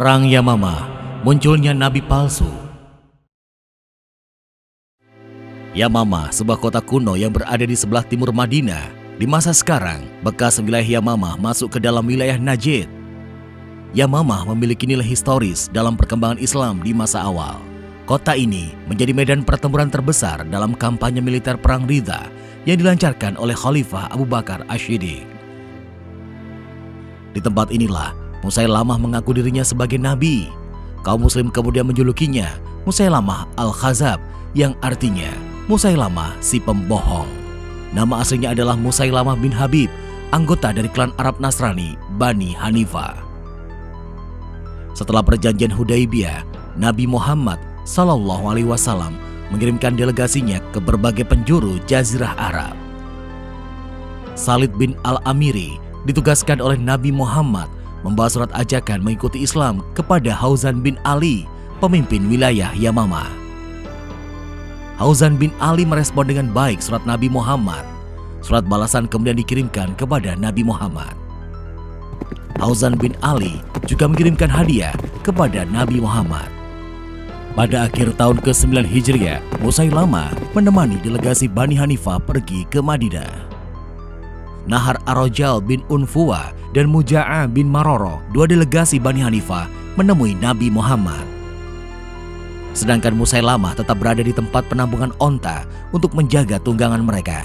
Perang Yamamah, munculnya nabi palsu. Yamamah, sebuah kota kuno yang berada di sebelah timur Madinah. Di masa sekarang, bekas wilayah Yamamah masuk ke dalam wilayah Najd. Yamamah memiliki nilai historis dalam perkembangan Islam di masa awal. Kota ini menjadi medan pertempuran terbesar dalam kampanye militer Perang Ridha yang dilancarkan oleh Khalifah Abu Bakar Ash-Shiddiq. Di tempat inilah Musailamah mengaku dirinya sebagai nabi. Kaum muslim kemudian menjulukinya Musailamah Al-Khazzab, yang artinya Musailamah si pembohong. Nama aslinya adalah Musailamah bin Habib, anggota dari klan Arab Nasrani Bani Hanifah. Setelah perjanjian Hudaibiyah, Nabi Muhammad SAW mengirimkan delegasinya ke berbagai penjuru Jazirah Arab. Khalid bin Al-Amiri ditugaskan oleh Nabi Muhammad membawa surat ajakan mengikuti Islam kepada Hauzan bin Ali, pemimpin wilayah Yamamah. Hauzan bin Ali merespon dengan baik surat Nabi Muhammad. Surat balasan kemudian dikirimkan kepada Nabi Muhammad. Hauzan bin Ali juga mengirimkan hadiah kepada Nabi Muhammad. Pada akhir tahun ke-9 Hijriah, Musailamah menemani delegasi Bani Hanifah pergi ke Madinah. Nahar Ar-Rajal bin Unfuwa dan Muja'ah bin Maroro, dua delegasi Bani Hanifah, menemui Nabi Muhammad. Sedangkan Musailamah tetap berada di tempat penampungan onta untuk menjaga tunggangan mereka.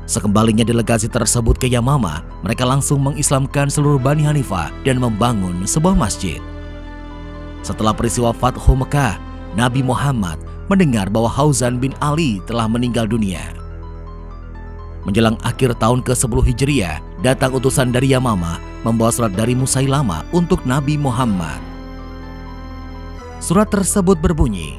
Sekembalinya delegasi tersebut ke Yamamah, mereka langsung mengislamkan seluruh Bani Hanifah dan membangun sebuah masjid. Setelah peristiwa Fathu Mekah, Nabi Muhammad mendengar bahwa Hauzan bin Ali telah meninggal dunia. Menjelang akhir tahun ke-10 Hijriah, datang utusan dari Yamamah membawa surat dari Musailamah untuk Nabi Muhammad. Surat tersebut berbunyi,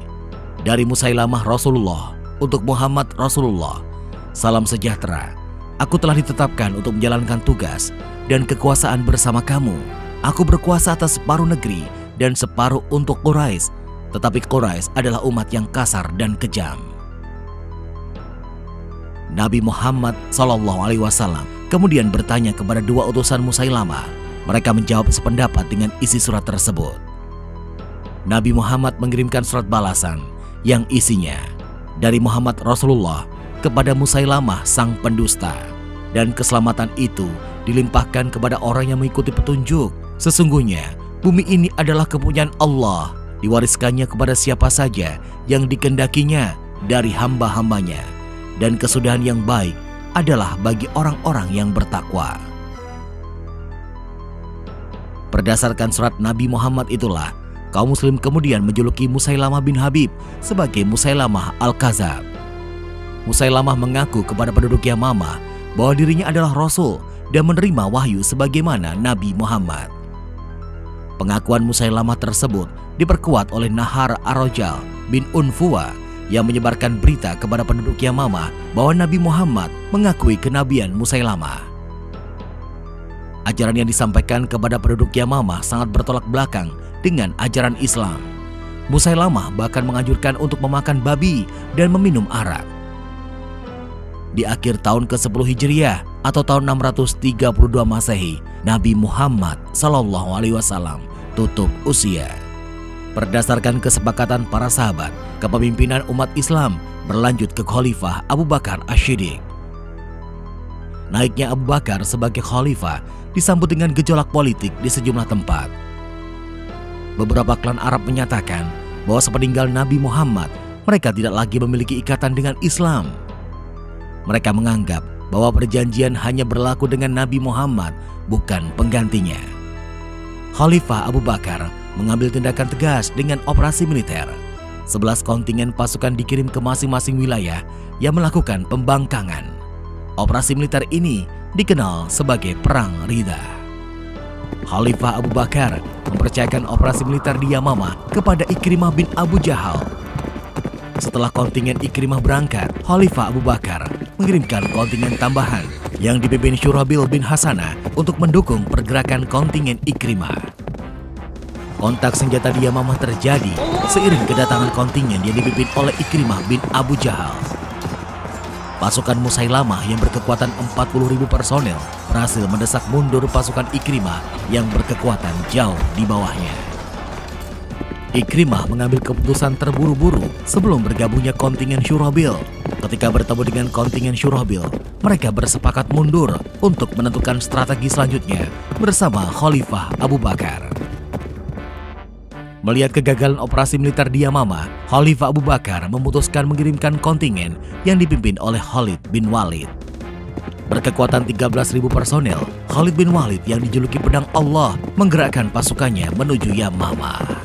"Dari Musailamah Rasulullah untuk Muhammad Rasulullah, salam sejahtera. Aku telah ditetapkan untuk menjalankan tugas dan kekuasaan bersama kamu. Aku berkuasa atas separuh negeri dan separuh untuk Quraisy, tetapi Quraisy adalah umat yang kasar dan kejam." Nabi Muhammad SAW kemudian bertanya kepada dua utusan Musailamah. Mereka menjawab sependapat dengan isi surat tersebut. Nabi Muhammad mengirimkan surat balasan yang isinya, "Dari Muhammad Rasulullah kepada Musailamah sang pendusta, dan keselamatan itu dilimpahkan kepada orang yang mengikuti petunjuk. Sesungguhnya bumi ini adalah kepunyaan Allah, diwariskannya kepada siapa saja yang dikehendakinya dari hamba-hambanya, dan kesudahan yang baik adalah bagi orang-orang yang bertakwa." Berdasarkan surat Nabi Muhammad itulah, kaum muslim kemudian menjuluki Musailamah bin Habib sebagai Musailamah Al-Khazzab. Musailamah mengaku kepada penduduk Yamamah bahwa dirinya adalah Rasul dan menerima wahyu sebagaimana Nabi Muhammad. Pengakuan Musailamah tersebut diperkuat oleh Nahar Ar-Rajal bin Unfuwa yang menyebarkan berita kepada penduduk Yamamah bahwa Nabi Muhammad mengakui kenabian Musailamah. Ajaran yang disampaikan kepada penduduk Yamamah sangat bertolak belakang dengan ajaran Islam. Musailamah bahkan menganjurkan untuk memakan babi dan meminum arak. Di akhir tahun ke-10 Hijriah atau tahun 632 Masehi, Nabi Muhammad SAW tutup usia. Berdasarkan kesepakatan para sahabat, kepemimpinan umat Islam berlanjut ke Khalifah Abu Bakar Ash-Shiddiq. Naiknya Abu Bakar sebagai khalifah disambut dengan gejolak politik di sejumlah tempat. Beberapa klan Arab menyatakan bahwa sepeninggal Nabi Muhammad, mereka tidak lagi memiliki ikatan dengan Islam. Mereka menganggap bahwa perjanjian hanya berlaku dengan Nabi Muhammad, bukan penggantinya. Khalifah Abu Bakar mengambil tindakan tegas dengan operasi militer. 11 kontingen pasukan dikirim ke masing-masing wilayah yang melakukan pembangkangan. Operasi militer ini dikenal sebagai Perang Ridha. Khalifah Abu Bakar mempercayakan operasi militer di Yamamah kepada Ikrimah bin Abu Jahal. Setelah kontingen Ikrimah berangkat, Khalifah Abu Bakar mengirimkan kontingen tambahan yang dipimpin Syurabil bin Hasanah untuk mendukung pergerakan kontingen Ikrimah. Kontak senjata di Yamamah terjadi seiring kedatangan kontingen yang dipimpin oleh Ikrimah bin Abu Jahal. Pasukan Musailamah yang berkekuatan 40.000 personel berhasil mendesak mundur pasukan Ikrimah yang berkekuatan jauh di bawahnya. Ikrimah mengambil keputusan terburu-buru sebelum bergabungnya kontingen Syurabil. Ketika bertemu dengan kontingen Syurabil, mereka bersepakat mundur untuk menentukan strategi selanjutnya bersama Khalifah Abu Bakar. Melihat kegagalan operasi militer di Yamamah, Khalifah Abu Bakar memutuskan mengirimkan kontingen yang dipimpin oleh Khalid bin Walid. Berkekuatan 13.000 personel, Khalid bin Walid yang dijuluki pedang Allah menggerakkan pasukannya menuju Yamamah.